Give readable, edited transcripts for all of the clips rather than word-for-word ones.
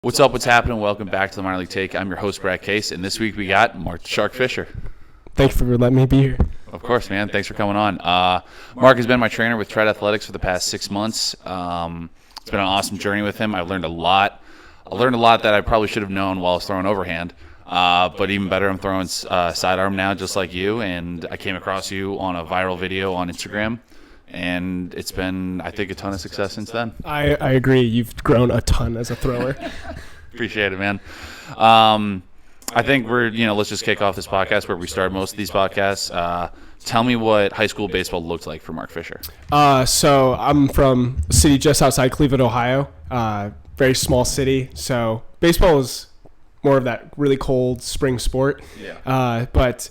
What's up? What's happening? Welcome back to the Minor League Take. I'm your host, Brad Case, and this week we got Mark Shark Fischer. Thanks for letting me be here. Of course, man. Thanks for coming on. Mark has been my trainer with Tread Athletics for the past 6 months. It's been an awesome journey with him. I've learned a lot. I learned a lot that I probably should have known while I was throwing overhand. But even better, I'm throwing sidearm now, just like you. And I came across you on a viral video on Instagram. And it's been, I think, a ton of success since then. I agree. You've grown a ton as a thrower. Appreciate it, man. I think let's just kick off this podcast where we start most of these podcasts. Tell me what high school baseball looked like for Mark Fischer. So I'm from a city just outside Cleveland, Ohio. Very small city. So baseball is more of that really cold spring sport. Yeah. But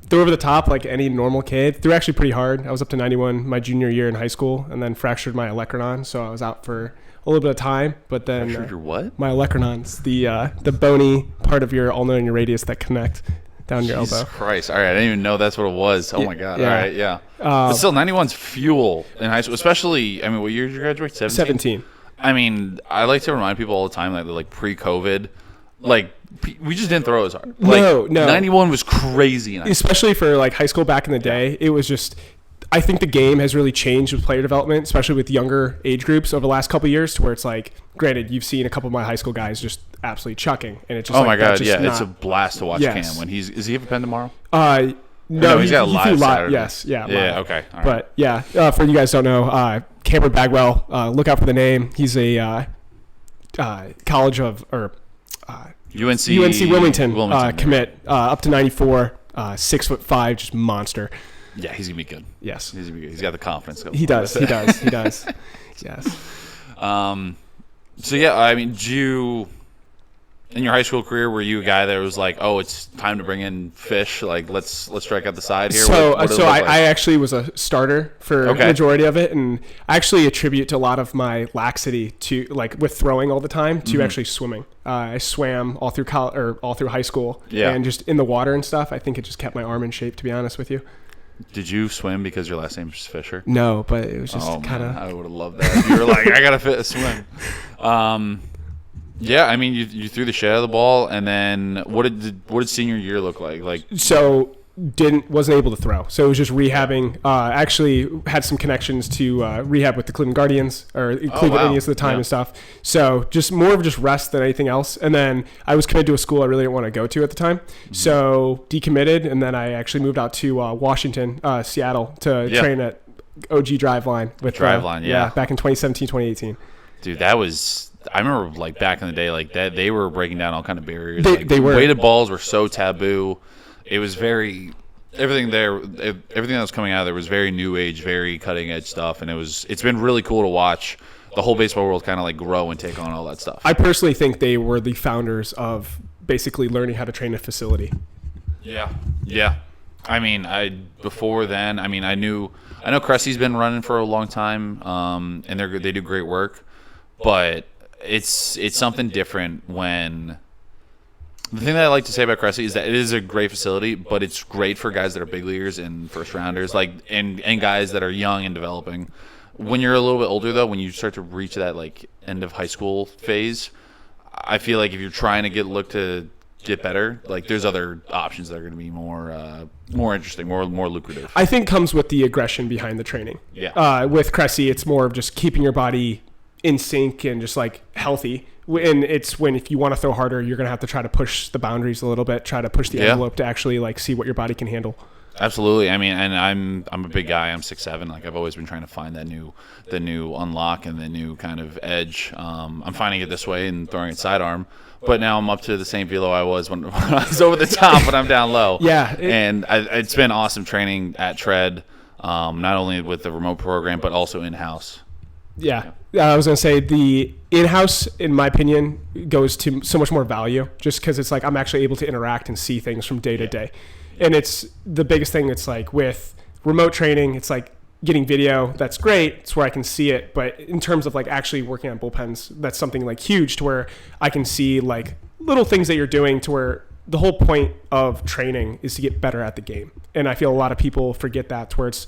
threw over the top like any normal kid. Threw actually pretty hard. I was up to 91 my junior year in high school, and then fractured my olecranon, so I was out for a little bit of time. But then Fractured your what? My olecranons, the bony part of your ulna and your radius that connect down your Jesus elbow. Christ! All right, I didn't even know that's what it was. Oh my God! Yeah. All right, yeah. But still, 91's fuel in high school, especially. I mean, what year did you graduate? 17. I mean, I like to remind people all the time that like pre-COVID, like we just didn't throw as hard. Like, No. 91 was crazy. Especially for like high school back in the day, it was just. I think the game has really changed with player development, especially with younger age groups over the last couple of years, to where it's like, granted, you've seen a couple of my high school guys just absolutely chucking, and it's just. Oh like, my God! that's just Yeah, it's a blast to watch Yes. Cam when is he have a pen tomorrow? No, he's got a live Saturday. Yes, yeah. Yeah. live. Okay. All right. But yeah, for you guys who don't know, Cameron Bagwell, look out for the name. He's a college of UNC Wilmington commit, up to 94, 6'5", just monster. Yeah, he's gonna be good. Yes, He's gonna be good. He's got the confidence. he does. He does. Yes. So yeah, I mean, in your high school career, were you a guy that was like, oh, it's time to bring in Fish? Like, let's strike out the side here. So, what did it look like? I actually was a starter for the majority of it, and I actually attribute a lot of my laxity to like with throwing all the time to actually swimming. I swam all through all through high school, and just in the water and stuff. I think it just kept my arm in shape, to be honest with you. Did you swim because your last name is Fisher? No, but it was just kind of. I would have loved that. If you were like, I gotta swim. Yeah, I mean, you threw the shit out of the ball, and then what did senior year look like? Wasn't able to throw, so it was just rehabbing. Actually had some connections to rehab with the Cleveland Guardians or Cleveland Indians at the time and stuff. So just more of just rest than anything else. And then I was committed to a school I really didn't want to go to at the time, so decommitted, and then I actually moved out to Washington, Seattle, to train at OG Driveline with Driveline, back in 2017, 2018. Dude, that was. I remember like back in the day, like that they were breaking down all kind of barriers. They were. Weighted balls were so taboo. It was everything that was coming out of there was very new age, very cutting edge stuff, and it's been really cool to watch the whole baseball world kind of like grow and take on all that stuff. I personally think they were the founders of basically learning how to train a facility. Yeah. I mean, before then, I mean, I know Cressy's been running for a long time, and they do great work, but it's something different when. The thing that I like to say about Cressy is that it is a great facility, but it's great for guys that are big leaguers and first rounders, like and guys that are young and developing. When you're a little bit older, though, when you start to reach that like end of high school phase, I feel like if you're trying to get better, like there's other options that are going to be more interesting, more lucrative. I think comes with the aggression behind the training. Yeah. With Cressy, it's more of just keeping your body in sync and just like healthy. And it's if you want to throw harder, you're going to have to try to push the boundaries a little bit, try to push the envelope to actually like see what your body can handle. Absolutely. I mean, and I'm a big guy. I'm 6'7". Like I've always been trying to find the new unlock and the new kind of edge. I'm finding it this way and throwing it sidearm. But now I'm up to the same velo I was when I was over the top, but I'm down low. Yeah. It's been awesome training at Tread, not only with the remote program, but also in-house. Yeah. I was going to say the in-house, in my opinion, goes to so much more value just because it's like I'm actually able to interact and see things from day to day. And it's the biggest thing. It's like with remote training, it's like getting video. That's great. It's where I can see it. But in terms of like actually working on bullpens, that's something like huge to where I can see like little things that you're doing to where the whole point of training is to get better at the game. And I feel a lot of people forget that to where it's,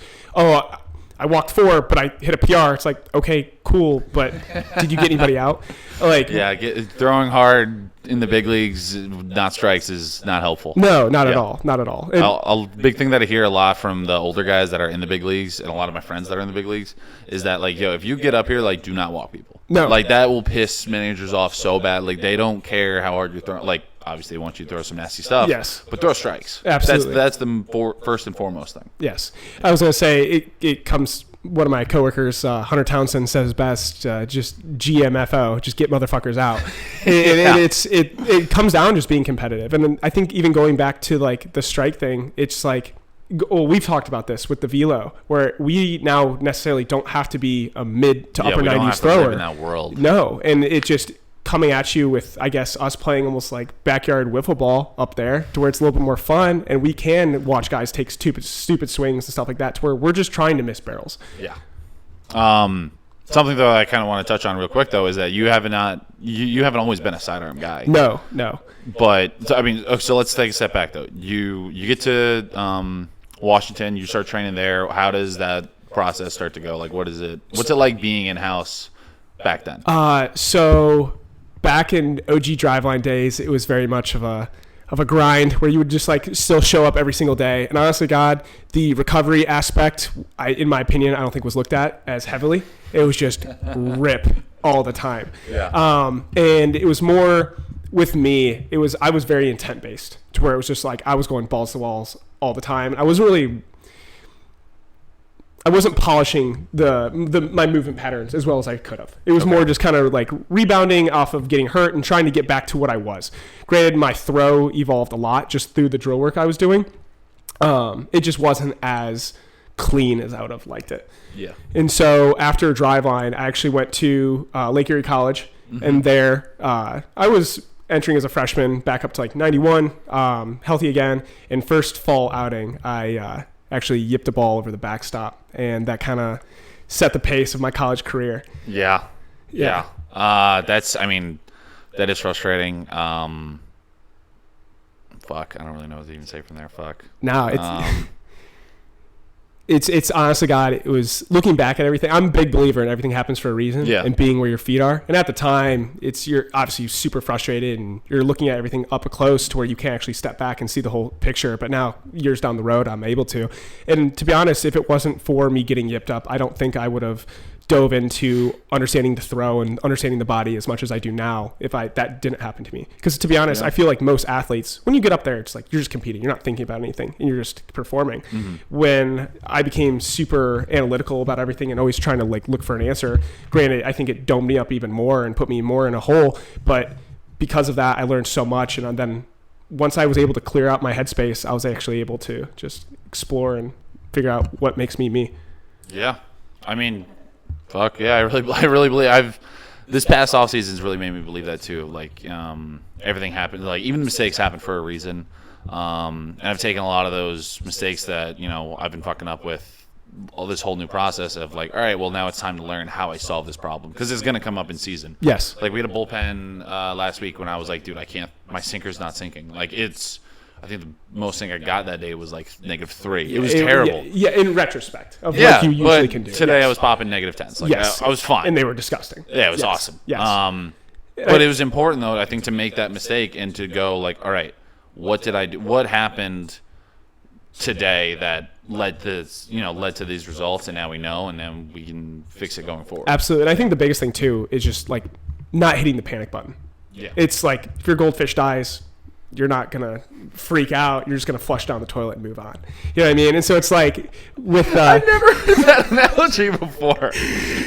I walked 4, but I hit a PR. It's like, okay, cool, but did you get anybody out? Like, Yeah, throwing hard in the big leagues, not strikes, is not helpful. no, not at all, not at all. A big thing that I hear a lot from the older guys that are in the big leagues, and a lot of my friends that are in the big leagues, is that, like, yo, if you get up here, like, do not walk people. No. Like, that will piss managers off so bad. Like, they don't care how hard you're throwing. Like, obviously, they want you to throw some nasty stuff. Yes. But throw strikes. Absolutely. That's the first and foremost thing. Yes. I was going to say, it comes, one of my coworkers, Hunter Townsend, says best, just GMFO, just get motherfuckers out. And it comes down just being competitive. And then I think even going back to, like, the strike thing, it's like, well, we've talked about this with the velo, where we now necessarily don't have to be a mid to upper 90s we don't have thrower. to live in that world. No, and it just coming at you with, I guess, us playing almost like backyard wiffle ball up there, to where it's a little bit more fun, and we can watch guys take stupid swings and stuff like that, to where we're just trying to miss barrels. Yeah. Something though I kind of want to touch on real quick though is that you haven't always been a sidearm guy. No. But I mean, so let's take a step back though. You get to Washington, you start training there. How does that process start to go? Like, what's it like being in house back then? So back in OG Driveline days, it was very much of a grind, where you would just like still show up every single day. And honestly, God, the recovery aspect, in my opinion, I don't think was looked at as heavily. It was just rip all the time. Yeah. And it was more with me. I was very intent based, to where it was just like I was going balls to walls all the time. I wasn't polishing my movement patterns as well as I could have. It was more just kind of like rebounding off of getting hurt and trying to get back to what I was. Granted, my throw evolved a lot just through the drill work I was doing. It just wasn't as clean as I would have liked it. Yeah. And so after Driveline, I actually went to Lake Erie College, and there I was entering as a freshman, back up to like 91, healthy again. And first fall outing, I actually yipped a ball over the backstop, and that kind of set the pace of my college career. Yeah. That is frustrating. Fuck, I don't really know what to even say from there. Fuck. No, it's honestly, God, it was looking back at everything. I'm a big believer in everything happens for a reason, and being where your feet are. And at the time, you're obviously super frustrated, and you're looking at everything up close to where you can't actually step back and see the whole picture. But now, years down the road, I'm able to. And to be honest, if it wasn't for me getting yipped up, I don't think I would have dove into understanding the throw and understanding the body as much as I do now if that didn't happen to me. Because to be honest, I feel like most athletes, when you get up there, it's like you're just competing. You're not thinking about anything, and you're just performing. When I became super analytical about everything and always trying to like look for an answer, granted, I think it domed me up even more and put me more in a hole. But because of that, I learned so much. And then once I was able to clear out my headspace, I was actually able to just explore and figure out what makes me me. Yeah. I mean, fuck yeah, I really believe this past off season's really made me believe that too. Like, everything happened, like even mistakes happen for a reason. And I've taken a lot of those mistakes that, I've been fucking up with all this whole new process of like, all right, well now it's time to learn how I solve this problem, because it's going to come up in season. Yes. Like we had a bullpen last week when I was like, dude, my sinker's not sinking. Like I think the most thing I got that day was like -3. It was terrible. Yeah, in retrospect of what you usually can do. Today I was popping -10s. Like I was fine. And they were disgusting. Yeah, it was awesome. Yes. But it was important though, I think, to make that mistake and to go like, all right, what did I do? What happened today that led to these results, and now we know, and then we can fix it going forward. Absolutely. And I think the biggest thing too is just like not hitting the panic button. Yeah. It's like if your goldfish dies, you're not going to freak out. You're just going to flush down the toilet and move on. You know what I mean? And so it's like with... I've never heard that analogy before.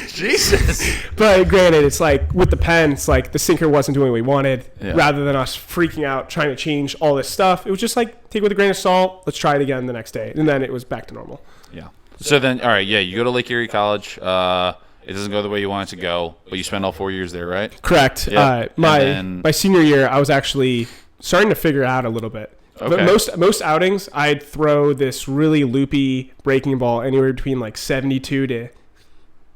Jesus. But granted, it's like with the pen, it's like the sinker wasn't doing what we wanted. Yeah. Rather than us freaking out, trying to change all this stuff, it was just like, take it with a grain of salt. Let's try it again the next day. And then it was back to normal. Yeah. So then, all right, you go to Lake Erie College. It doesn't go the way you want it to go, but you spend all 4 years there, right? Correct. Yeah. My senior year, I was actually starting to figure it out a little bit. Okay. But most outings, I'd throw this really loopy breaking ball anywhere between like 72 to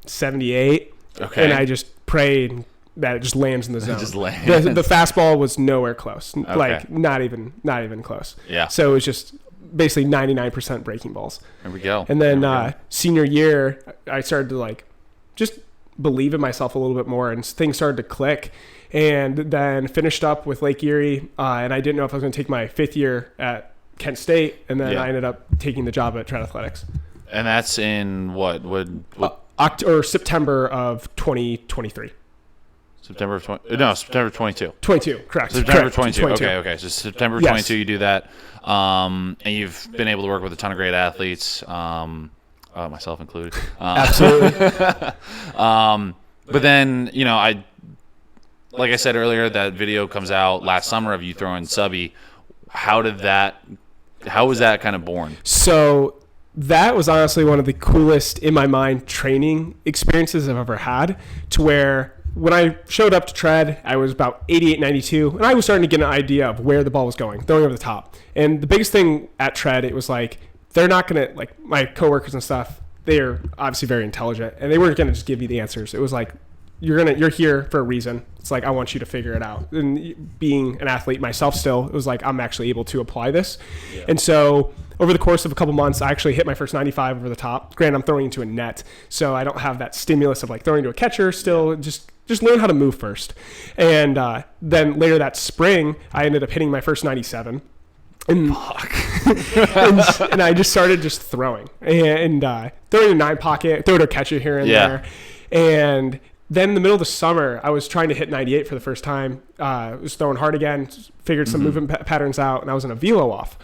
78. Okay. And I just prayed that it just lands in the zone. It just lands. The fastball was nowhere close. Okay. Like not even close. Yeah. So it was just basically 99% breaking balls. There we go. And then senior year, I started to like just believe in myself a little bit more, and things started to click. And then finished up with Lake Erie, and I didn't know if I was going to take my 5th year at Kent State, and then I ended up taking the job at Trad Athletics. And that's in what? September of 2023. September 22. 22, correct. September 22. 22. Okay. So September 22, you do that. And you've been able to work with a ton of great athletes, myself included. Absolutely. But then, like I said earlier, that video comes out last summer of you throwing subby. How was that kind of born? So that was honestly one of the coolest, in my mind, training experiences I've ever had, to where when I showed up to Tread, I was about 88, 92, and I was starting to get an idea of where the ball was going, throwing over the top. And the biggest thing at Tread, it was like, they're not going to, like my coworkers and stuff, they are obviously very intelligent, and they weren't going to just give you the answers. It was like, you're here for a reason. It's like, I want you to figure it out. And being an athlete myself still, it was like, I'm actually able to apply this. Yeah. And so over the course of a couple months, I actually hit my first 95 over the top. Granted, I'm throwing into a net, so I don't have that stimulus of like throwing to a catcher still. Just learn how to move first. And then later that spring, I ended up hitting my first 97. And, and I just started just throwing. And throwing a 9 pocket, throw to a catcher here and there. And then in the middle of the summer, I was trying to hit 98 for the first time. I was throwing hard again, figured some movement patterns out, and I was in a velo off.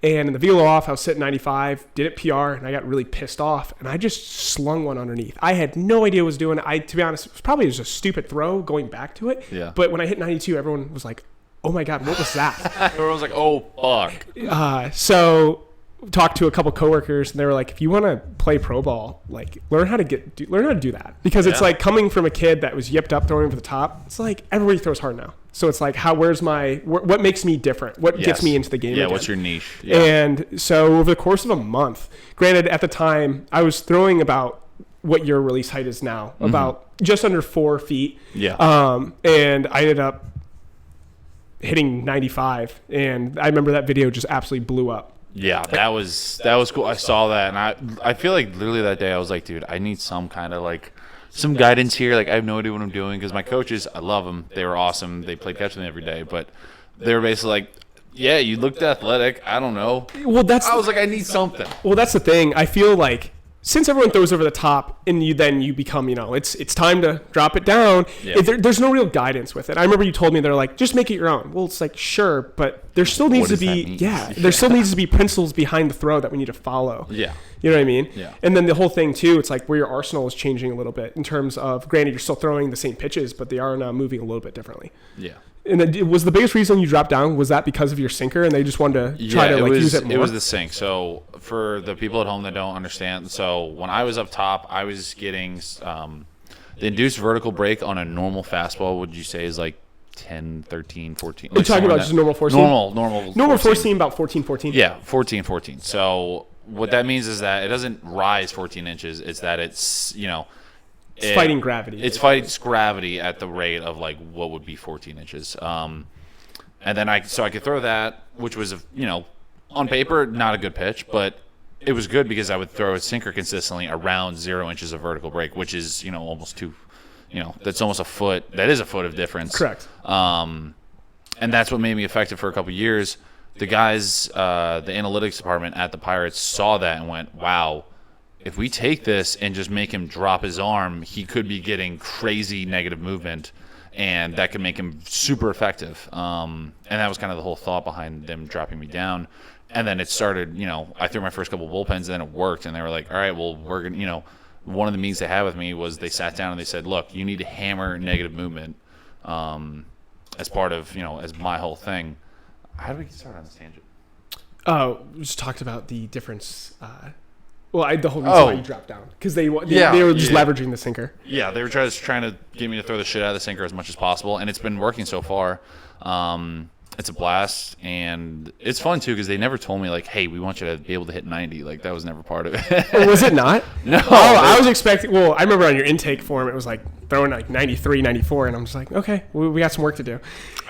And in the velo off, I was sitting 95, did it PR, and I got really pissed off, and I just slung one underneath. I had no idea what I was doing. To be honest, it was probably just a stupid throw going back to it. Yeah. But when I hit 92, everyone was like, oh my God, what was that? Everyone was like, oh, fuck. So talked to a couple coworkers, and they were like, if you want to play pro ball, like learn how to do that, because it's like coming from a kid that was yipped up throwing over the top. It's like everybody throws hard now, so it's like, what makes me different? What gets me into the game? Again? What's your niche? And so over the course of a month, granted at the time I was throwing about what your release height is now, about just under 4 feet. And I ended up hitting 95, and I remember that video just absolutely blew up. Yeah, that was cool. I saw that, and I feel like literally that day I was like, dude, I need some kind of like some guidance here. Like, I have no idea what I'm doing, because my coaches, I love them. They were awesome. They played catch with me every day, but they were basically like, yeah, you looked athletic. I don't know. Well, I was like, I need something. Well, that's the thing. I feel like since everyone throws over the top, and you become, it's time to drop it down. Yeah. There's no real guidance with it. I remember you told me, they're like, just make it your own. Well, it's like, sure, but there still needs to be, there still needs to be principles behind the throw that we need to follow. Yeah. You know what I mean? Yeah. And then the whole thing too, it's like where your arsenal is changing a little bit in terms of, granted, you're still throwing the same pitches, but they are now moving a little bit differently. Yeah. And was the biggest reason you dropped down, was that because of your sinker, and they just wanted to try to use it more? It was the sink. So for the people at home that don't understand, so when I was up top, I was getting the induced vertical break on a normal fastball, would you say is like 10, 13, 14? You're talking about just normal force seam? Normal force seam, about 14, 14? Yeah, 14, 14. So what that means is that it doesn't rise 14 inches. It's that it's, it's fighting gravity. It's fighting gravity at the rate of like what would be 14 inches. And then I could throw that, which was, on paper, not a good pitch, but it was good because I would throw a sinker consistently around 0 inches of vertical break, which is, almost 2, that's almost a foot. That is a foot of difference. Correct. And that's what made me effective for a couple of years. The guys, the analytics department at the Pirates saw that and went, wow, if we take this and just make him drop his arm, he could be getting crazy negative movement, and that could make him super effective. And that was kind of the whole thought behind them dropping me down. And then it started, I threw my first couple bullpens, and then it worked. And they were like, all right, well, we're going to, one of the meetings they had with me was they sat down and they said, look, you need to hammer negative movement as part of, as my whole thing. How do we get started on this tangent? We just talked about the difference. The whole reason why you dropped down, because they were just leveraging the sinker. Yeah, they were trying to get me to throw the shit out of the sinker as much as possible, and it's been working so far. And It's a blast, and it's fun too because they never told me like, "Hey, we want you to be able to hit 90." Like that was never part of it. Or was it not? No. Oh, I was expecting. Well, I remember on your intake form, it was like throwing like 93, 94, and I'm just like, okay, we got some work to do.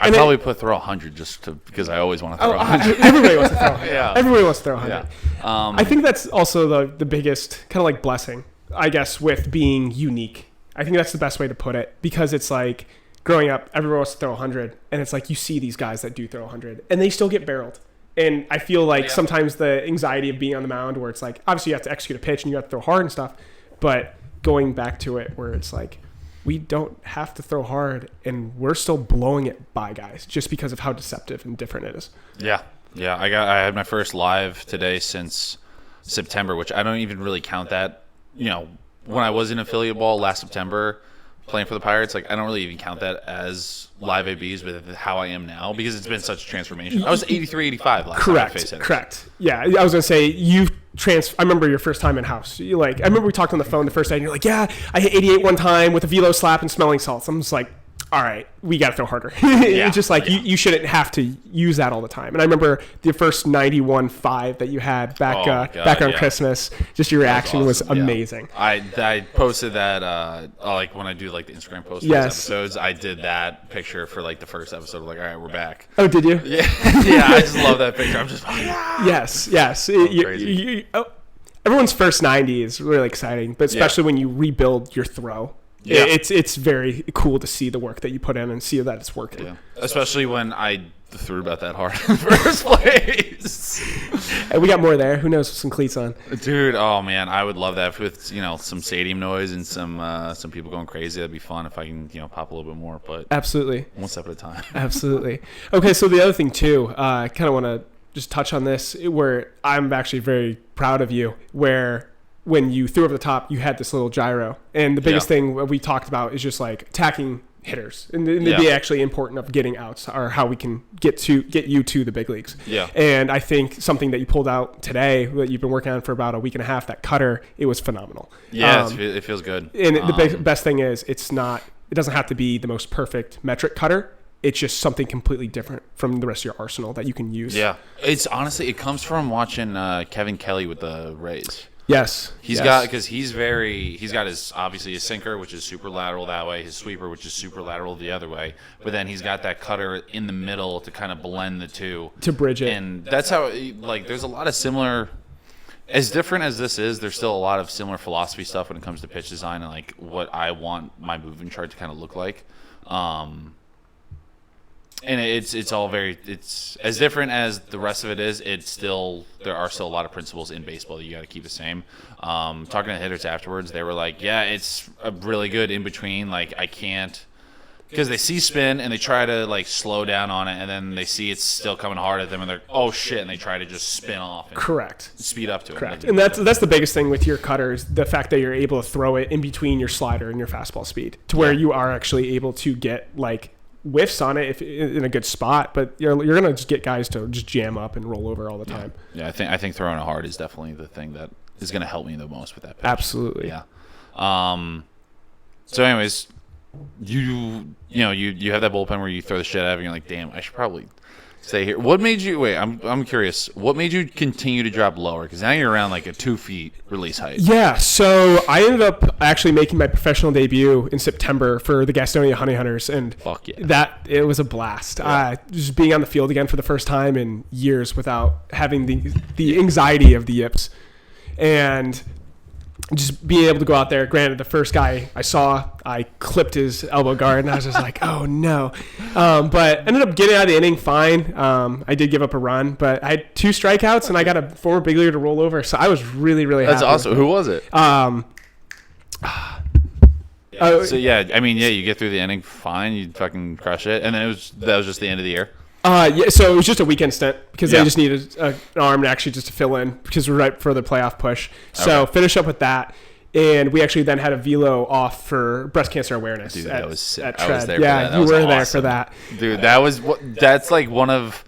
I probably put throw 100 just because I always want to throw 100. Everybody wants to throw 100. Yeah. Everybody wants to throw 100. Yeah. I think that's also the biggest kind of like blessing, I guess, with being unique. I think that's the best way to put it because it's like growing up, everyone wants to throw 100, and it's like you see these guys that do throw 100, and they still get barreled. And I feel like sometimes the anxiety of being on the mound where it's like, obviously you have to execute a pitch and you have to throw hard and stuff, but going back to it where it's like, we don't have to throw hard, and we're still blowing it by guys just because of how deceptive and different it is. Yeah. Yeah. I had my first live today since September, which I don't even really count that. You know, when I was in affiliate ball last September playing for the Pirates, like I don't really even count that as live ABs with how I am now because it's been such a transformation. I was 83, 85 last time I faced hitters. Correct. Yeah, I was gonna say I remember your first time in house. I remember we talked on the phone the first day, and you're like, "Yeah, I hit 88 one time with a velo slap and smelling salts." I'm just like, all right, we got to throw harder. It's just like you shouldn't have to use that all the time. And I remember the first 91.5 that you had back on Christmas. Just your reaction was amazing. Yeah. I posted that like when I do like the Instagram post for these episodes. I did that picture for like the first episode. Like, all right, we're back. Oh, did you? Yeah, yeah. I just love that picture. I'm just yes. Crazy. Everyone's first 90 is really exciting, but especially when you rebuild your throw. Yeah. It's very cool to see the work that you put in and see that it's working. Yeah. Especially when I threw about that hard in the first place. Hey, we got more there. Who knows with some cleats on. Dude, oh man, I would love that with some stadium noise and some people going crazy. That'd be fun if I can pop a little bit more. But absolutely, one step at a time. Absolutely. Okay, so the other thing too, I kind of want to just touch on this where I'm actually very proud of you where when you threw over the top, you had this little gyro. And the biggest thing we talked about is just like attacking hitters. And it'd be actually important of getting outs or how we can get you to the big leagues. Yeah. And I think something that you pulled out today that you've been working on for about a week and a half, that cutter, it was phenomenal. Yeah, it feels good. And the best thing is it doesn't have to be the most perfect metric cutter. It's just something completely different from the rest of your arsenal that you can use. Yeah. It's honestly, it comes from watching Kevin Kelly with the Rays. Yes. He's got his obviously his sinker, which is super lateral that way, his sweeper, which is super lateral the other way, but then he's got that cutter in the middle to kind of blend the two. To bridge it. And that's how, like, there's a lot of similar, as different as this is, there's still a lot of similar philosophy stuff when it comes to pitch design and, like, what I want my moving chart to kind of look like. And it's all it's as different as the rest of it is. There are still a lot of principles in baseball that you got to keep the same. Talking to hitters afterwards, they were like, "Yeah, it's a really good in between. Like I can't," because they see spin and they try to like slow down on it, and then they see it's still coming hard at them, and they're oh shit, and they try to just spin off. And correct. Speed up to it. Correct. And that's the biggest thing with your cutters, the fact that you're able to throw it in between your slider and your fastball speed, to where you are actually able to get like whiffs on it if in a good spot, but you're gonna just get guys to just jam up and roll over all the time. Yeah, I think throwing it hard is definitely the thing that is gonna help me the most with that pitch. Absolutely. Yeah. So anyways, you have that bullpen where you throw the shit out of it and you're like, damn, I should probably stay here. What made you I'm curious, what made you continue to drop lower? Because now you're around like a 2 feet release height. Yeah, so I ended up actually making my professional debut in September for the Gastonia Honey Hunters, and fuck yeah, it was a blast. Yeah. Just being on the field again for the first time in years without having the anxiety of the yips, and just being able to go out there. Granted, the first guy I saw, I clipped his elbow guard, and I was just like, oh, no. But ended up getting out of the inning fine. I did give up a run, but I had 2 strikeouts, and I got a former big leaguer to roll over, so I was really, really happy. That's awesome. Who was it? So, you get through the inning fine. You fucking crush it. And then that was just the end of the year? So it was just a weekend stint because they just needed an arm actually just to fill in because we're right for the playoff push. So finish up with that. And we actually then had a velo off for breast cancer awareness. Dude, that was sick. At I was there for that. You were there for that. Dude, that's like one of,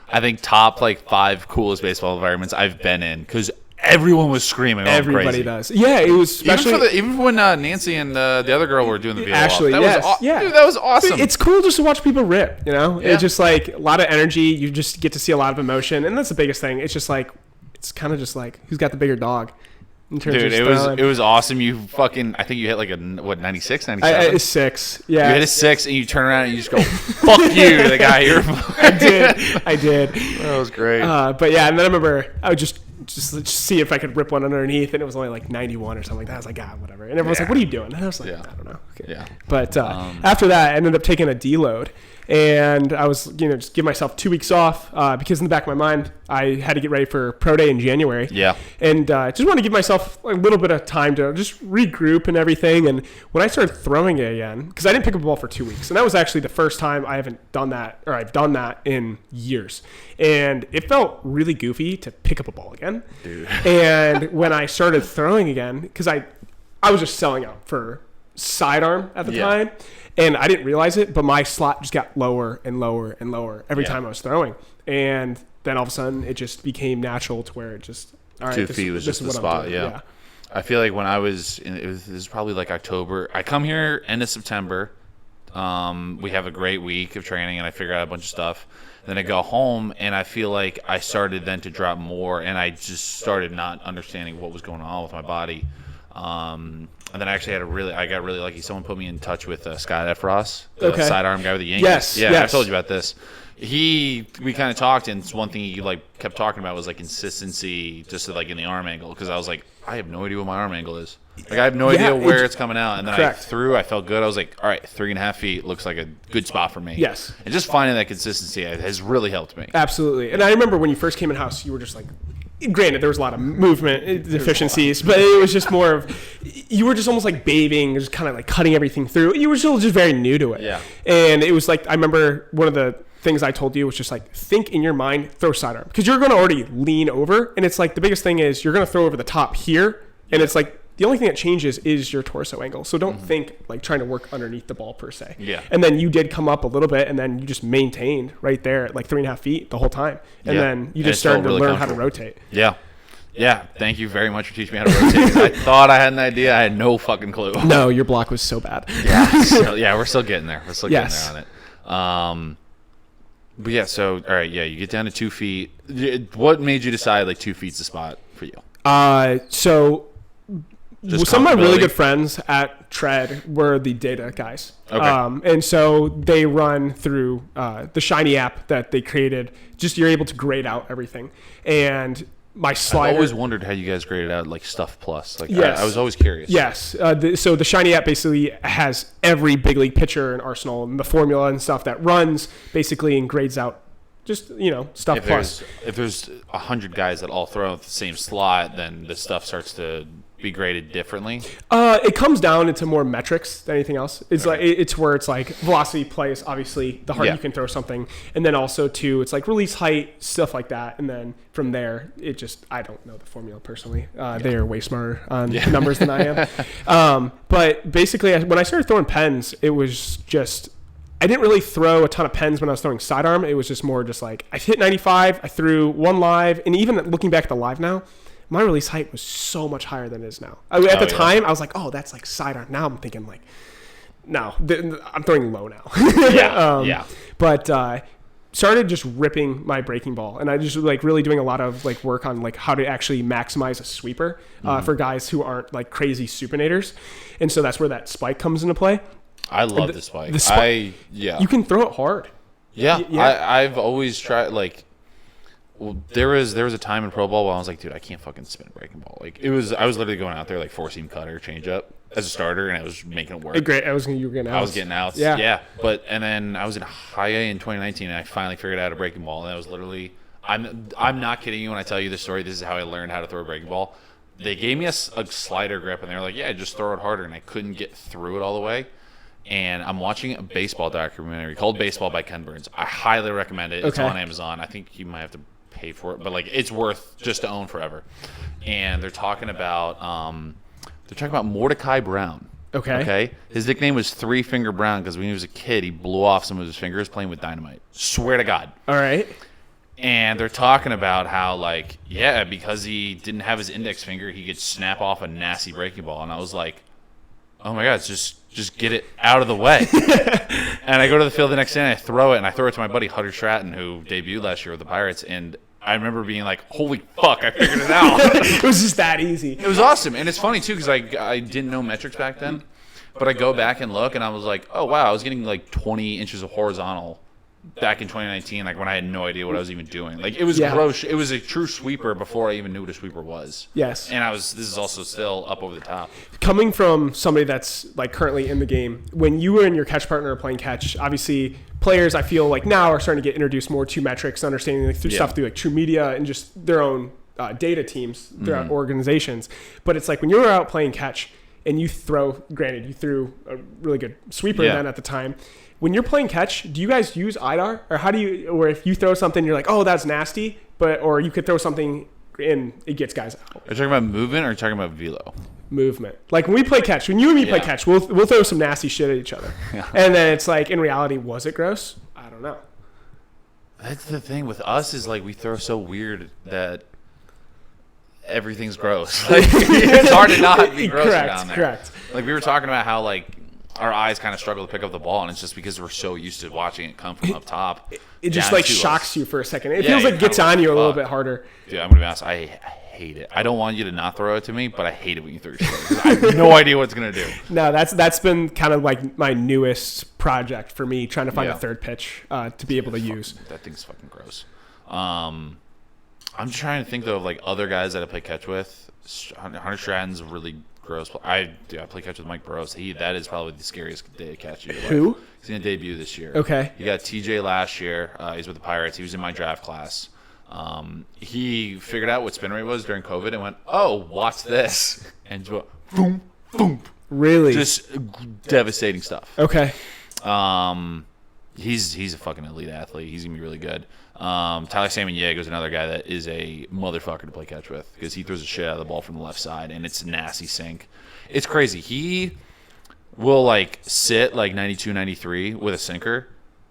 I think, top like 5 coolest baseball environments I've been in because everyone was screaming. Everybody crazy. does. Yeah, it was especially even when Nancy and the other girl were doing the VO Ashley. that Yes, was yeah. dude, that was awesome. It's cool just to watch people rip. You know, Yeah. it's just like a lot of energy. You just get to see a lot of emotion, and that's the biggest thing. It's just like it's kind of just like who's got the bigger dog. In terms Dude, of it was awesome. You fucking, I think you hit like a 96, 97? I 6. Yeah, You hit a 6 and you turn around and you just go, "Fuck you," to the guy you're. I did. That was great. But yeah, and then I remember I would just see if I could rip one underneath, and it was only like 91 or something like that. I was like, whatever. And everyone's like, "What are you doing?" And I was like, Yeah. "I don't know." Okay. Yeah. But after that, I ended up taking a deload, and I was just give myself 2 weeks off because in the back of my mind I had to get ready for pro day in January. Yeah. And just wanted to give myself a little bit of time to just regroup and everything. And when I started throwing it again, because I didn't pick up a ball for 2 weeks, and that was actually the first time I haven't done that, or I've done that in years. And it felt really goofy to pick up a ball again. Dude. And when I started throwing again, because I was just selling out for sidearm at the time, and I didn't realize it, but my slot just got lower and lower and lower every time I was throwing. And then all of a sudden, it just became natural to where it just, all right, 2 feet was just the spot. Yeah. I feel like when I was, this is probably like October. I come here end of September. We have a great week of training, and I figure out a bunch of stuff. Then I go home, and I feel like I started then to drop more, and I just started not understanding what was going on with my body. And then I actually I got really lucky. Someone put me in touch with Scott Efros, the sidearm guy with the Yankees. Yes, yeah, yes. I told you about this. We kind of talked, and one thing he like kept talking about was like consistency, just like in the arm angle, because I was like, I have no idea what my arm angle is. Like I have no idea where it's coming out, and then correct. I threw. I felt good. I was like, all right, 3.5 feet looks like a good spot for me. Yes. And just finding that consistency has really helped me. Absolutely. And I remember when you first came in house, you were just like, granted, there was a lot of movement deficiencies, but it was just more of, you were just almost like bathing, just kind of like cutting everything through. You were still just very new to it. Yeah. And it was like, I remember one of the things I told you was just like, think in your mind, throw sidearm. Because you're going to already lean over. And it's like, the biggest thing is you're going to throw over the top here. And it's like, the only thing that changes is your torso angle. So don't think like trying to work underneath the ball per se. Yeah. And then you did come up a little bit, and then you just maintained right there at like 3.5 feet the whole time. And then you just started to learn how to rotate. Yeah. Yeah. Thank you very much for teaching me how to rotate. I thought I had an idea. I had no fucking clue. No, your block was so bad. Yeah. We're still getting there. We're still getting there on it. But yeah, so all right, yeah, you get down to 2 feet. What made you decide like 2 feet's the spot for you? So Just some of my really comfortability? good friends at Tread were the data guys. Okay. And so they run through the Shiny app that they created. Just you're able to grade out everything. And my slider. I've always wondered how you guys graded out like Stuff Plus. Like Yes. I was always curious. Yes. So the Shiny app basically has every big league pitcher and arsenal and the formula and stuff that runs basically and grades out just, stuff plus. If there's 100 guys that all throw at the same slot, then the stuff starts to be graded differently. It comes down into more metrics than anything else. It's like it's where it's like velocity play is obviously the harder you can throw something, and then also too it's like release height, stuff like that, and then from there it just I don't know the formula personally. They are way smarter on numbers than I am. But basically, when I started throwing pens, it was just I didn't really throw a ton of pens when I was throwing sidearm. It was just more just like I hit 95, I threw one live, and even looking back at the live now. My release height was so much higher than it is now. At the time, I was like, oh, that's like sidearm. Now I'm thinking like, no, I'm throwing low now. But started just ripping my breaking ball. And I just like really doing a lot of like work on like how to actually maximize a sweeper for guys who aren't like crazy supinators. And so that's where that spike comes into play. I love the spike. You can throw it hard. Yeah. I've always tried like. Well, there was a time in pro ball where I was like, dude, I can't fucking spin a breaking ball. Like I was literally going out there like 4-seam cutter, change up as a starter, and I was making it work. Great, you were getting outs. I was getting outs. Yeah. But and then I was in high A in 2019, and I finally figured out a breaking ball, and that was literally I'm not kidding you when I tell you this story. This is how I learned how to throw a breaking ball. They gave me a slider grip, and they were like, yeah, just throw it harder, and I couldn't get through it all the way. And I'm watching a baseball documentary called Baseball by Ken Burns. I highly recommend it. It's on Amazon. I think you might have to pay for it, but like it's worth just to own forever. And they're talking about Mordecai Brown. Okay. His nickname was Three Finger Brown because when he was a kid, he blew off some of his fingers playing with dynamite. Swear to God. All right. And they're talking about how, like, yeah, because he didn't have his index finger, he could snap off a nasty breaking ball. And I was like, oh my God, just get it out of the way. And I go to the field the next day and I throw it to my buddy Hunter Stratton, who debuted last year with the Pirates. And I remember being like, holy fuck, I figured it out. It was just that easy. It was awesome. And it's funny, too, because I didn't know metrics back then. But I go back and look, and I was like, oh, wow, I was getting like 20 inches of horizontal back in 2019, like when I had no idea what I was even doing. Like, it was gross. It was a true sweeper before I even knew what a sweeper was. Yes. And this is also still up over the top. Coming from somebody that's like currently in the game, when you and your catch partner are playing catch, obviously players I feel like now are starting to get introduced more to metrics, understanding like, through stuff through like True Media and just their own data teams throughout organizations. But it's like when you're out playing catch and you throw, granted you threw a really good sweeper then at the time. When you're playing catch, do you guys use IDAR, or how do you? Or if you throw something, you're like, oh, that's nasty, or you could throw something and it gets guys out. Are you talking about movement or are you talking about velo? Movement. Like when we play catch, when you and me play catch, we'll throw some nasty shit at each other, and then it's like, in reality, was it gross? I don't know. That's the thing with us is like we throw so weird that everything's gross. Like, it's hard to not be gross down there. Correct. Like we were talking about how like our eyes kind of struggle to pick up the ball, and it's just because we're so used to watching it come from up top. It just like shocks you for a second. It Yeah, feels like it gets on you a little bit harder. Dude, I'm gonna be honest. I hate it. I don't want you to not throw it to me, but I hate it when you throw your shit. I have no idea what it's gonna do. No, that's been kind of like my newest project for me, trying to find a third pitch to be able to use. That thing's fucking gross. I'm just trying to think though of like other guys that I play catch with. Hunter Stratton's really gross. I play catch with Mike Burrows. That is probably the scariest day of catch of your life. Who? He's gonna debut this year. Okay. He got TJ last year. He's with the Pirates. He was in my draft class. He figured out what spin rate was during COVID and went, "Oh, watch this!" And just boom, boom. Really? Just devastating stuff. Okay. He's a fucking elite athlete. He's gonna be really good. Tyler Samaniego is another guy that is a motherfucker to play catch with because he throws the shit out of the ball from the left side and it's a nasty sink. It's crazy. He will like sit like 92, 93 with a sinker,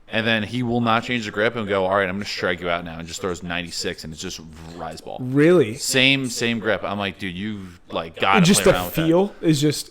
and then he will not change the grip and go, all right, I'm gonna strike you out now, and just throws 96 and it's just rise ball. Really? Same grip. I'm like, dude, you like gotta just play around with that. Just the feel is just.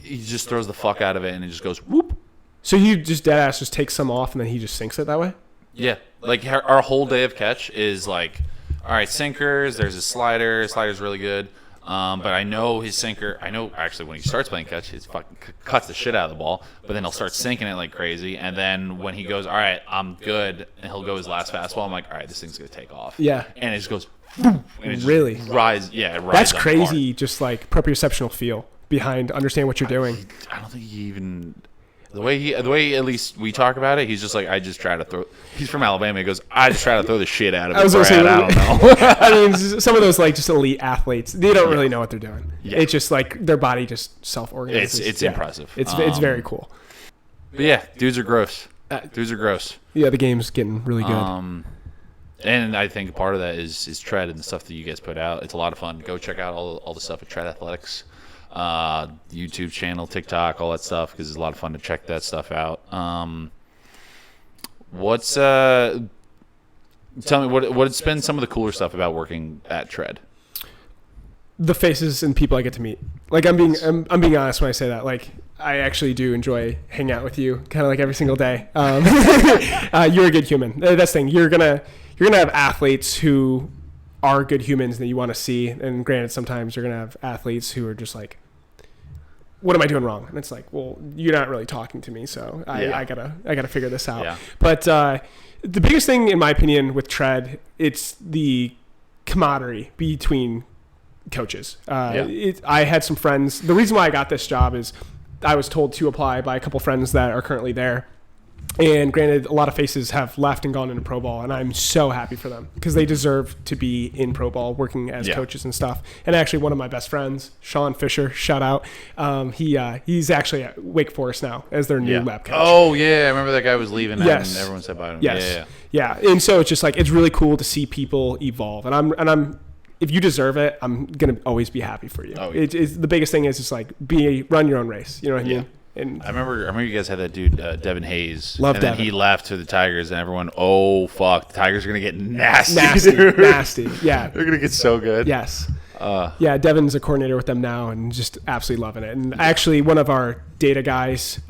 He just throws the fuck out of it and it just goes whoop. So you just dead ass just takes some off and then he just sinks it that way? Yeah, like our whole day of catch is like, all right, sinkers. There's a slider. Slider's really good, but I know his sinker. I know actually when he starts playing catch, he fucking cuts the shit out of the ball. But then he'll start sinking it like crazy, and then when he goes, all right, I'm good, and he'll go his last fastball. I'm like, all right, this thing's gonna take off. Yeah, and it just goes, and it just really rise. Yeah, it that's rises crazy. hard. Just like proprioceptional feel behind understand what you're doing. I don't think he even. The way at least we talk about it, he's just like, I just try to throw. He's from Alabama. He goes, I just try to throw the shit out of it. I don't know. I mean, some of those like just elite athletes, they don't really know what they're doing. Yeah. It's just like their body just self-organizes. It's impressive. It's very cool. But yeah, dudes are gross. Yeah, the game's getting really good. And I think part of that is Tread and the stuff that you guys put out. It's a lot of fun. Go check out all the stuff at Tread Athletics. YouTube channel, TikTok, all that stuff, because it's a lot of fun to check that stuff out. Tell me what's been some of the cooler stuff about working at Tread? The faces and people I get to meet. Like I'm being honest when I say that. Like I actually do enjoy hanging out with you, kind of like every single day. You're a good human. That's the thing. You're gonna have athletes who are good humans that you want to see, and granted, sometimes you're gonna have athletes who are just like, what am I doing wrong? And it's like, well, you're not really talking to me, so I gotta figure this out. Yeah. But the biggest thing, in my opinion, with Tread, it's the camaraderie between coaches. I had some friends. The reason why I got this job is I was told to apply by a couple friends that are currently there. And granted, a lot of faces have left and gone into pro ball, and I'm so happy for them because they deserve to be in pro ball working as coaches and stuff. And actually, one of my best friends, Sean Fischer, shout out, he's actually at Wake Forest now as their new lab coach. Oh, yeah. I remember that guy was leaving and everyone said bye to him. Yes. Yeah. And so it's just like, it's really cool to see people evolve. And I'm if you deserve it, I'm going to always be happy for you. Oh, yeah. It's the biggest thing is just like run your own race. You know what I mean? And I remember you guys had that dude Devin Hayes. Love and then Devin. he left to the Tigers, and everyone, oh fuck, the Tigers are gonna get nasty, nasty, dude. nasty. Yeah. They're gonna get so good. Yes. Yeah, Devin's a coordinator with them now and just absolutely loving it. And actually, one of our data guys,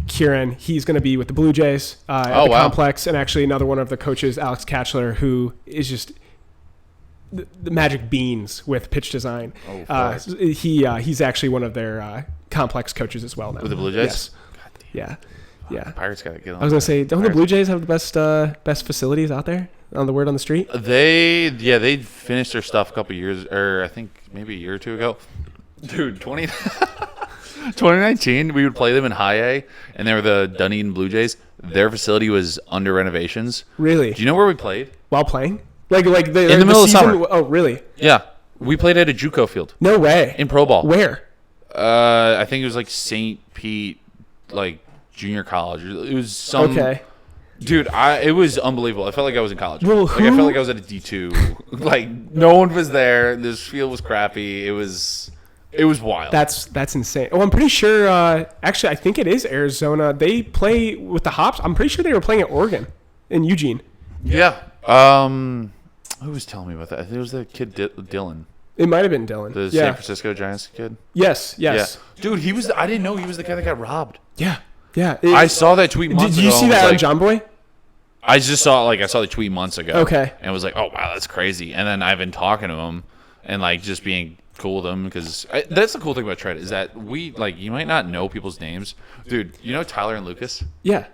Kieran, he's going to be with the Blue Jays at the complex. And actually, another one of the coaches, Alex Katchler, who is just the magic beans with pitch design. He's actually one of their complex coaches as well now. With the Blue Jays? Yes. God damn. Yeah. Pirates got to get on. I was going to say, don't the Blue Jays have the best facilities out there? On the word on the street? They finished their stuff a couple years, or I think maybe a year or two ago. Dude, 2019, we would play them in High A, and they were the Dunedin Blue Jays. Their facility was under renovations. Really? Do you know where we played? While playing? Like in the middle of summer. Oh, really? Yeah, we played at a JUCO field. No way. In pro ball. Where? I think it was like St. Pete, like junior college. It was some. Okay. Dude, it was unbelievable. I felt like I was in college. Well, I felt like I was at a D2. Like no one was there. This field was crappy. It was wild. That's insane. Oh, I'm pretty sure. Actually, I think it is Arizona. They play with the Hops. I'm pretty sure they were playing at Oregon in Eugene. Yeah. Who was telling me about that? I think it was the kid Dylan, It might have been Dylan. the San Francisco Giants kid. Yes. Yeah. Dude, I didn't know he was the guy that got robbed. Yeah. I saw that tweet months ago. Did you see that on John Boy? I just saw I saw the tweet months ago. Okay. And was like, oh wow, that's crazy. And then I've been talking to him and like just being cool with him because that's the cool thing about Tread is that we you might not know people's names, dude. You know Tyler and Lucas? Yeah.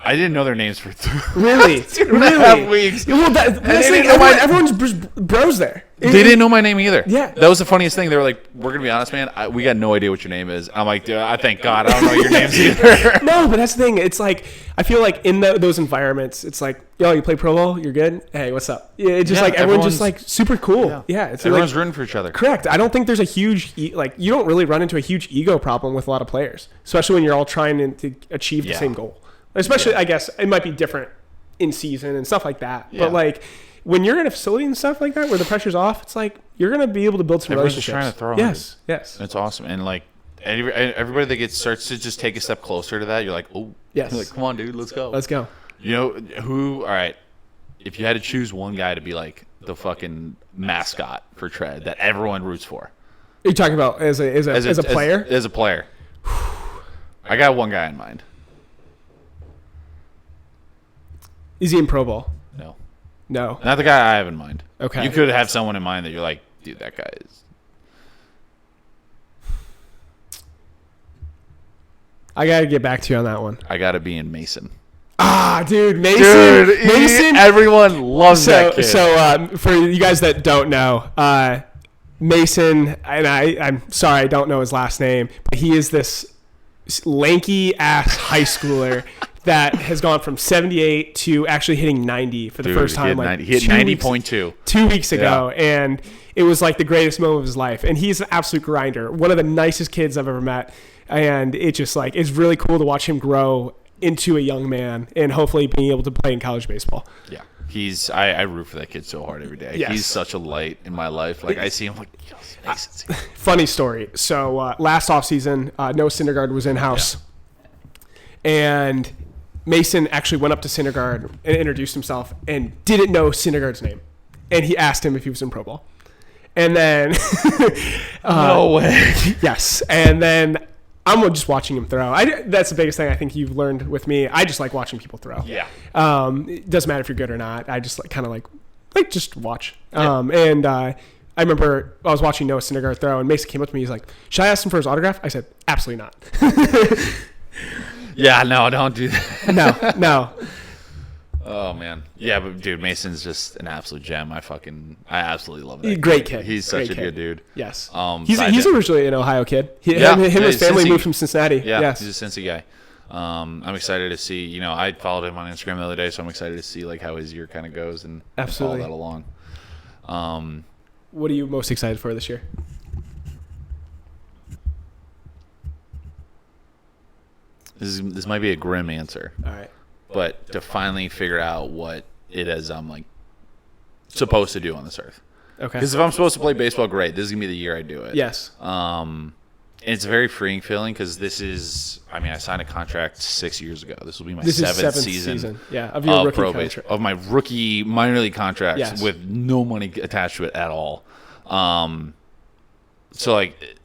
I didn't know their names for Really? 2.5 weeks. Well, that's like everyone's bros there. They didn't know my name either. Yeah. That was the funniest thing. They were like, we're going to be honest, man. We got no idea what your name is. I'm like, dude, I thank God I don't know your names either. No, but that's the thing. It's like, I feel like in those environments, it's like, yo, you play Pro Bowl? You're good? Hey, what's up? Yeah, it's just like everyone's just like super cool. Yeah. It's everyone's like, rooting for each other. Correct. I don't think there's a huge, you don't really run into a huge ego problem with a lot of players, especially when you're all trying to achieve the same goal. Especially, I guess, it might be different in season and stuff like that. Yeah. But, like, when you're in a facility and stuff like that where the pressure's off, it's like you're going to be able to build some relationships. Everyone's just trying to throw Yes. It's awesome. And, like, everybody that starts to just take a step closer to that, you're like, oh. Yes. You're like, come on, dude, let's go. Let's go. You know, all right, if you had to choose one guy to be, like, the fucking mascot for Tread that everyone roots for. Are you talking about as a player? As a player. I got one guy in mind. Is he in Pro Bowl? No. No. Not the guy I have in mind. Okay. You could have someone in mind that you're like, dude, that guy is. I got to get back to you on that one. I got to be in Mason. Ah, dude, Mason. Dude, Mason. Everyone loves that kid. So for you guys that don't know, Mason, and I'm sorry, I don't know his last name, but he is this lanky ass high schooler that has gone from 78 to actually hitting 90 for the first time. He hit 90.2 2 weeks ago, and it was like the greatest moment of his life. And he's an absolute grinder, one of the nicest kids I've ever met. And it just it's really cool to watch him grow into a young man and hopefully being able to play in college baseball. Yeah. I root for that kid so hard every day. Yes. He's such a light in my life. Like I see him like, yes, funny story. So last offseason, Noah Syndergaard was in-house. Yeah. And Mason actually went up to Syndergaard and introduced himself and didn't know Syndergaard's name. And he asked him if he was in Pro Bowl. And then... no way. Yes. And then I'm just watching him throw. That's the biggest thing I think you've learned with me. I just like watching people throw. Yeah. It doesn't matter if you're good or not. I just kind of just watch. Yeah. And I remember I was watching Noah Syndergaard throw, and Mason came up to me. He's like, should I ask him for his autograph? I said, absolutely not. Yeah, no, don't do that. No. Oh man, yeah, but dude, Mason's just an absolute gem. I absolutely love that. Great kid. He's such a good dude. Yes. He's originally an Ohio kid. Him and his family moved from Cincinnati. Yeah, yes. He's a Cincy guy. I'm excited to see. I followed him on Instagram the other day, so I'm excited to see how his year kind of goes and follow that along. What are you most excited for this year? This might be a grim answer. All right. But to finally figure out what it is I'm supposed to do on this earth. Okay. Because if I'm supposed to play baseball, great. This is gonna be the year I do it. Yes. And it's a very freeing feeling because this is, I mean, I signed a contract 6 years ago. This will be my This is seventh seventh season yeah, of your rookie probation, contract. of my rookie minor league contract Yes. with no money attached to it at all. So like,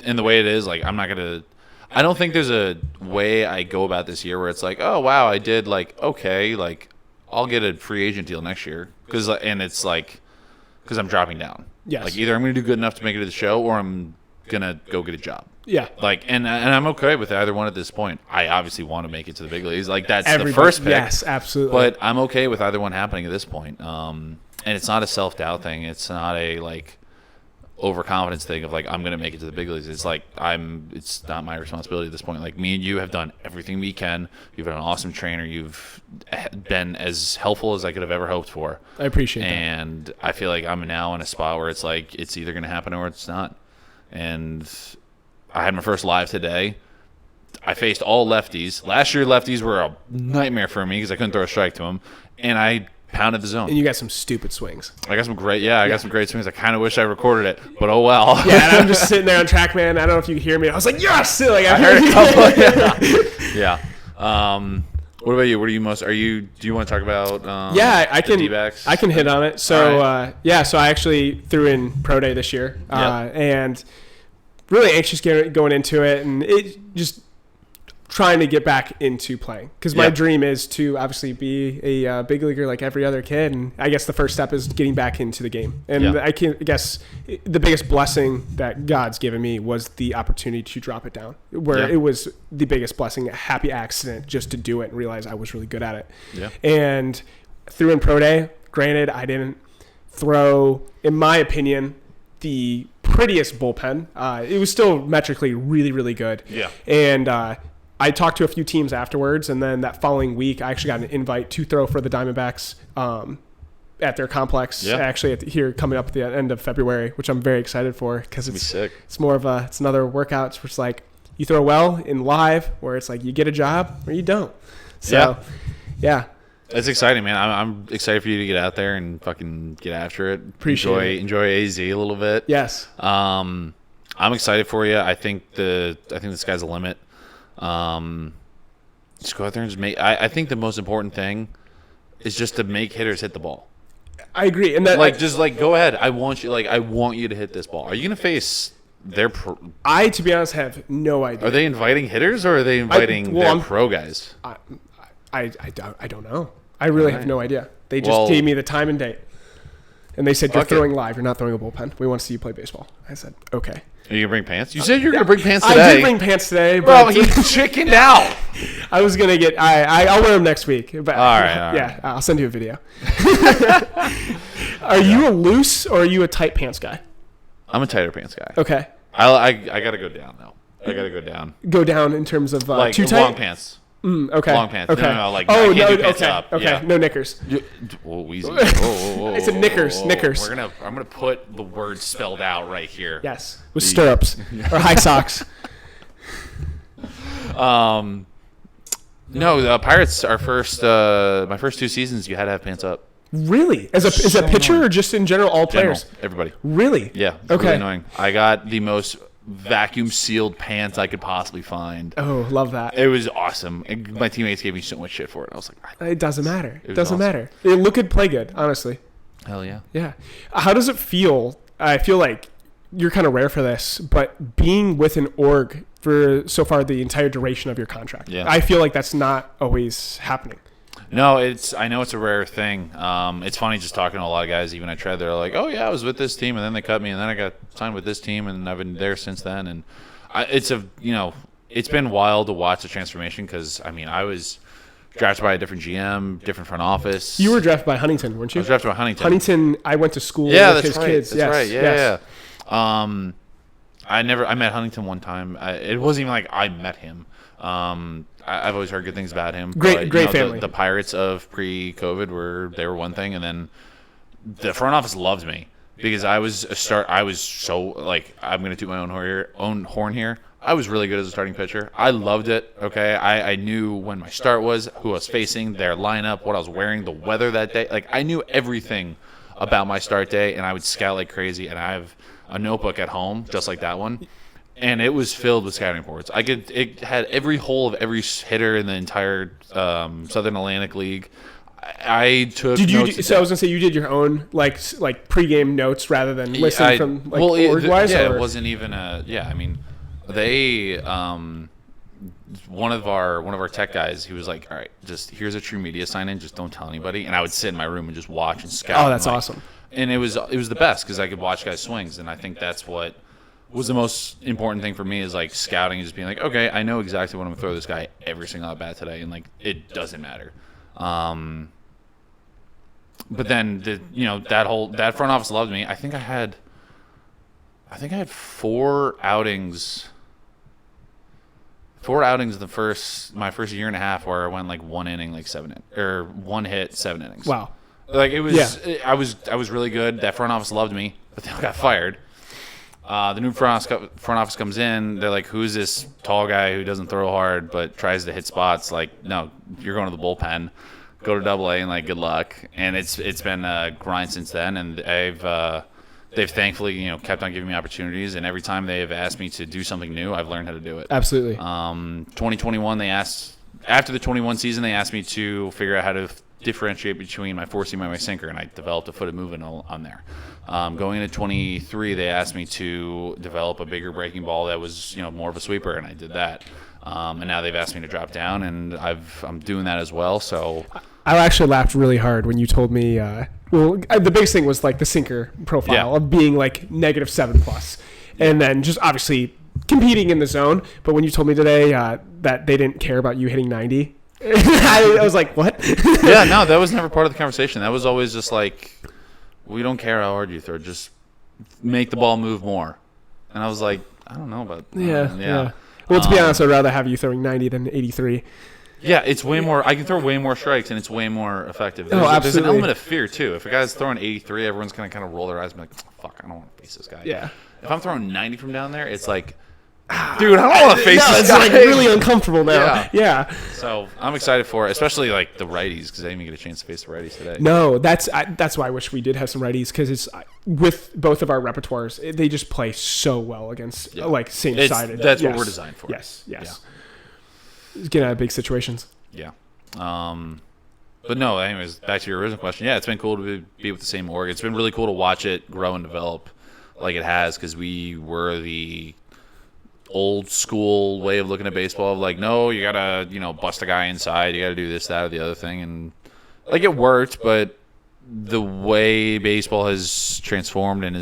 in the way it is, like, I'm not gonna. I don't think there's a way I go about this year where it's like, oh wow, I did like okay, like I'll get a free agent deal next year because I'm dropping down. Yes. Like either I'm gonna do good enough to make it to the show or I'm gonna go get a job. Yeah. Like and I'm okay with either one at this point. I obviously want to make it to the big leagues. Like that's Everybody, the first pick. Yes, absolutely. But I'm okay with either one happening at this point. And it's not a self-doubt thing. It's not a like overconfidence thing of like I'm gonna make it to the big leagues. It's like it's not my responsibility at this point. Like me and you have done everything we can. You've been an awesome trainer. You've been as helpful as I could have ever hoped for. I appreciate that. And I feel like I'm now in a spot where it's like it's either gonna happen or it's not. And I had my first live today. I faced all lefties. Last year lefties were a nightmare for me because I couldn't throw a strike to them, and I pounded the zone. And you got some stupid swings. I got some great, I got some great swings. I kind of wish I recorded it, but oh well. Yeah, and I'm just sitting there on TrackMan. I don't know if you can hear me. I was like, yes! Like, I heard a couple. Yeah. What about you? What are you most? Do you want to talk about? Yeah, I can. D-backs? I can hit on it. So right. so I actually threw in Pro Day this year, Yep. and really anxious going into it, and it just trying to get back into playing because my Yep. dream is to obviously be a big leaguer like every other kid, and I guess the first step is getting back into the game. And Yeah. I guess the biggest blessing that God's given me was the opportunity to drop it down, where Yeah. it was the biggest blessing, a happy accident just to do it and realize I was really good at it. Yeah. And threw in Pro Day. Granted, I didn't throw, in my opinion, the prettiest bullpen. It was still metrically really, really good. Yeah. And I talked to a few teams afterwards, and then that following week, I actually got an invite to throw for the Diamondbacks at their complex. Yeah. Actually, here coming up at the end of February, which I'm very excited for because Be sick. it's more of it's another workout. It's just like you throw well in live, where it's like you get a job or you don't. So, yeah. It's exciting, man. I'm excited for you to get out there and fucking get after it. Appreciate it. Enjoy AZ a little bit. Yes. I'm excited for you. I think the sky's the limit. Just go out there and just make. I think the most important thing is just to make hitters hit the ball. I agree, and that Just go ahead. I want you to hit this ball. Are you gonna face their? I, to be honest, have no idea. Are they inviting hitters or are they inviting their pro guys? I don't know. I really have no idea. They just gave me the time and date, and they said you're throwing live. You're not throwing a bullpen. We want to see you play baseball. I said okay. Are you gonna bring pants? You said you were gonna bring pants today. I did bring pants today, Bro, but you chickened out. I was gonna get. I'll wear them next week. But All right. Yeah, I'll send you a video. Are you a loose or are you a tight pants guy? I'm a tighter pants guy. Okay. I gotta go down though. I gotta go down. Go down in terms of Like too tight. long pants. Okay. Long pants. Okay. No, like I can't do pants okay. up. Okay. Yeah. No knickers. Whoa, easy. Whoa, It's a knickers, knickers. I'm gonna put the word spelled out right here. Yes, with stirrups or high socks. No, the Pirates are my first 2 seasons. You had to have pants up. Really? As a pitcher annoying. or just in general, all General, players? everybody. Really? Yeah. It's Okay. really annoying. I got the most vacuum sealed pants I could possibly find. Oh, love that. It was awesome. And my teammates gave me so much shit for it. I was like, It doesn't matter. It was doesn't awesome. matter. It look good, play good, honestly. hell yeah. Yeah. How does it feel? I feel like you're kind of rare for this, but being with an org for so far the entire duration of your contract. Yeah. I feel like that's not always happening. No, I know it's a rare thing. It's funny just talking to a lot of guys. Even I tried. They're like, "Oh yeah, I was with this team, and then they cut me, and then I got signed with this team, and I've been there since then." And it's been wild to watch the transformation because I was drafted by a different GM, different front office. You were drafted by Huntington, weren't I you? was drafted by Huntington. Huntington, I went to school Yeah, with that's his right. kids. That's yes. right. Yeah, yes. yeah. I met Huntington one time. It wasn't even like I met him. I've always heard good things about him. Great family. The Pirates of pre-COVID were one thing, and then the front office loved me because I was so like I'm gonna toot my own horn here. I was really good as a starting pitcher. I loved it. Okay, I knew when my start was, who I was facing, their lineup, what I was wearing, the weather that day. Like I knew everything about my start day, and I would scout like crazy. And I have a notebook at home, just like that one. and it was filled with scouting reports. It had every hole of every hitter in the entire Southern Atlantic League. I took notes. So I was gonna say you did your own like pregame notes rather than listening from org-wise. It wasn't even a. Yeah, I mean, they one of our tech guys. He was like, "All right, just here's a true media sign-in. Just don't tell anybody." And I would sit in my room and just watch and scout. Oh, that's awesome. And it was the best because I could watch guys' swings, and I think that's what was the most important thing for me is like scouting and just being like, okay, I know exactly what I'm gonna throw this guy every single at bat today, and like it doesn't matter. But then that front office loved me. I think I had 4 outings. 4 outings my first year and a half where I went like 1 inning, like 1 hit, 7 innings. Wow. Like it was, I was really good. That front office loved me, but they all got fired. The new front office comes in. They're like, "Who's this tall guy who doesn't throw hard but tries to hit spots?" Like, no, you're going to the bullpen. Go to Double-A and like good luck. And it's been a grind since then. And they've thankfully kept on giving me opportunities. And every time they've asked me to do something new, I've learned how to do it. Absolutely. 2021, after the 21 season, they asked me to figure out how to differentiate between my 4-seam and my sinker, and I developed a footed movement on there. Going into 23, they asked me to develop a bigger breaking ball that was more of a sweeper, and I did that. And now they've asked me to drop down, and I'm doing that as well. So I actually laughed really hard when you told me. The biggest thing was like the sinker profile of being like -7+, and then just obviously competing in the zone. But when you told me today that they didn't care about you hitting 90. I was like, what? Yeah, no, that was never part of the conversation. That was always just like, we don't care how hard you throw, just make the ball move more. And I was like, I don't know about that. Yeah. Well, to be honest, I'd rather have you throwing 90 than 83. Yeah, it's way more. I can throw way more strikes, and it's way more effective. Absolutely. There's an element of fear too. If a guy's throwing 83, everyone's gonna kind of roll their eyes and be like, "Fuck, I don't want to face this guy." Yeah. If I'm throwing 90 from down there, it's like, dude, I don't want to face this guy. It's like really uncomfortable now. Yeah. So I'm excited for it, especially like the righties, because I didn't even get a chance to face the righties today. No, that's why I wish we did have some righties, because it's with both of our repertoires, they just play so well against like same-sided. That's what we're designed for. Yes. Get out of big situations. Yeah. But no, anyways, back to your original question. Yeah, it's been cool to be with the same org. It's been really cool to watch it grow and develop like it has, because we were the old school way of looking at baseball of like, no, you gotta bust a guy inside, you gotta do this, that, or the other thing, and like it worked, but the way baseball has transformed and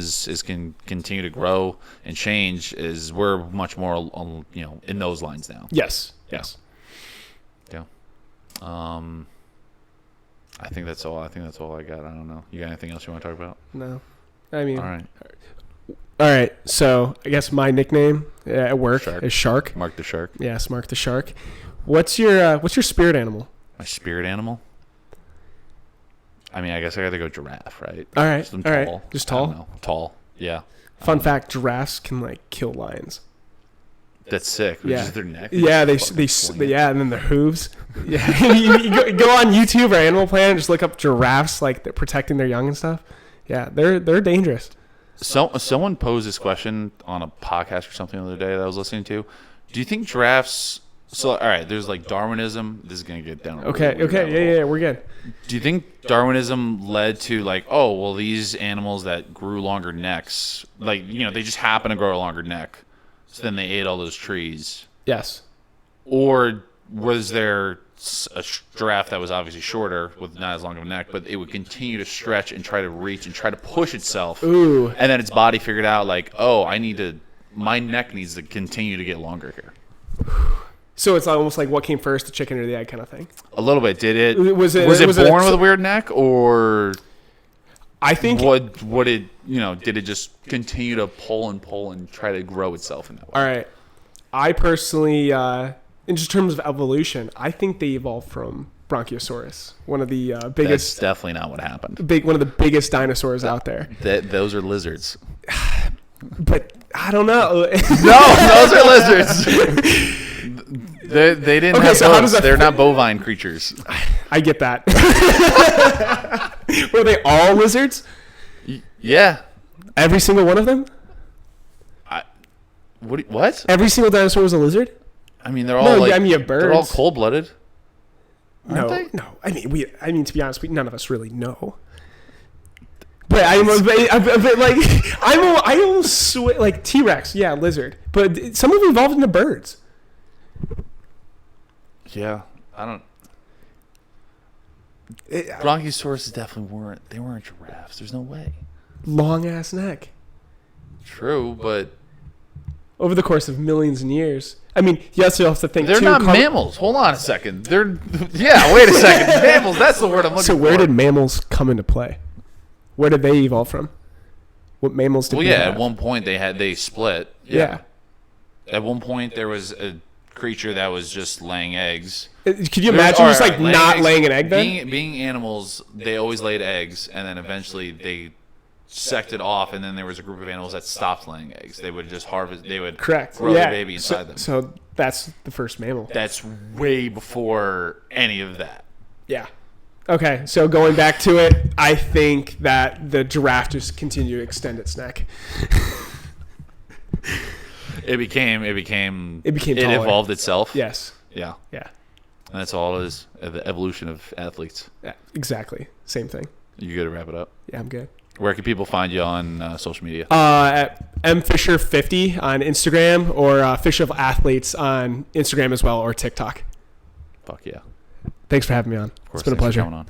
can continue to grow and change is we're much more in those lines now. Yes. Yeah. I think that's all. I got. I don't know. You got anything else you want to talk about? No. I mean, all right. So I guess my nickname at work is Shark. Mark the Shark. Yes, Mark the Shark. What's your spirit animal? My spirit animal? I mean, I guess I got to go giraffe, right? All right. All right. Just tall? I don't know. Tall. Yeah. Fun fact: giraffes can like kill lions. That's sick. Just their neck. Yeah, they and then their hooves. Yeah, you go on YouTube or Animal Planet and just look up giraffes like they're protecting their young and stuff. Yeah, they're dangerous. So someone posed this question on a podcast or something the other day that I was listening to. Do you think giraffes? So all right, there's like Darwinism. This is gonna get down. Okay, yeah, we're good. Do you think Darwinism led to like, oh well, these animals that grew longer necks, like they just happen to grow a longer neck, so then they ate all those trees? Yes. Or was there a giraffe that was obviously shorter with not as long of a neck, but it would continue to stretch and try to reach and try to push itself? Ooh. And then its body figured out like, oh, my neck needs to continue to get longer here. So it's almost like what came first, the chicken or the egg kind of thing. A little bit. Was it born with a weird neck, or I think did it just continue to pull and try to grow itself in that way? All right. I personally, in just terms of evolution, I think they evolved from Bronchiosaurus, one of the biggest. That's definitely not what happened. One of the biggest dinosaurs out there. Those are lizards. But I don't know. No, those are lizards. They didn't have bones. They're not bovine creatures. I get that. Were they all lizards? Yeah. Every single one of them? What? Every single dinosaur was a lizard? I mean, they're all I mean, you have they're all birds. cold-blooded. Aren't No, they? no. I mean, to be honest, none of us really know. But I'm a bit like I almost swear like T-Rex, yeah, lizard. But some of them evolved into birds. Yeah, I don't. Bronchiosaurus definitely weren't. They weren't giraffes. There's no way. Long ass neck. True, but Over the course of millions of years. I mean, you also have to think they're too, not mammals. Hold on a second. They're wait a second. Mammals. That's the word I'm looking for. So where did mammals come into play? Where did they evolve from? What mammals did we have? At one point they split. Yeah. At one point there was a creature that was just laying eggs. Could you imagine just like not laying an egg then? Being animals, they always laid eggs, and then eventually they sected off, and then there was a group of animals that stopped laying eggs. They would just harvest. They would Correct. grow their baby inside them. So that's the first mammal. That's way before any of that. Yeah. Okay, so going back to it, I think that the giraffe just continued to extend its neck. It became. It taller. evolved itself. Yes. Yeah. Yeah. And that's all it is. The evolution of athletes. Yeah. Exactly. Same thing. You good to wrap it up? Yeah, I'm good. Where can people find you on social media? At mfisher50 on Instagram or Fisher of Athletes on Instagram as well or TikTok. Fuck yeah. Thanks for having me on. Of course, It's been a thanks for pleasure. coming on.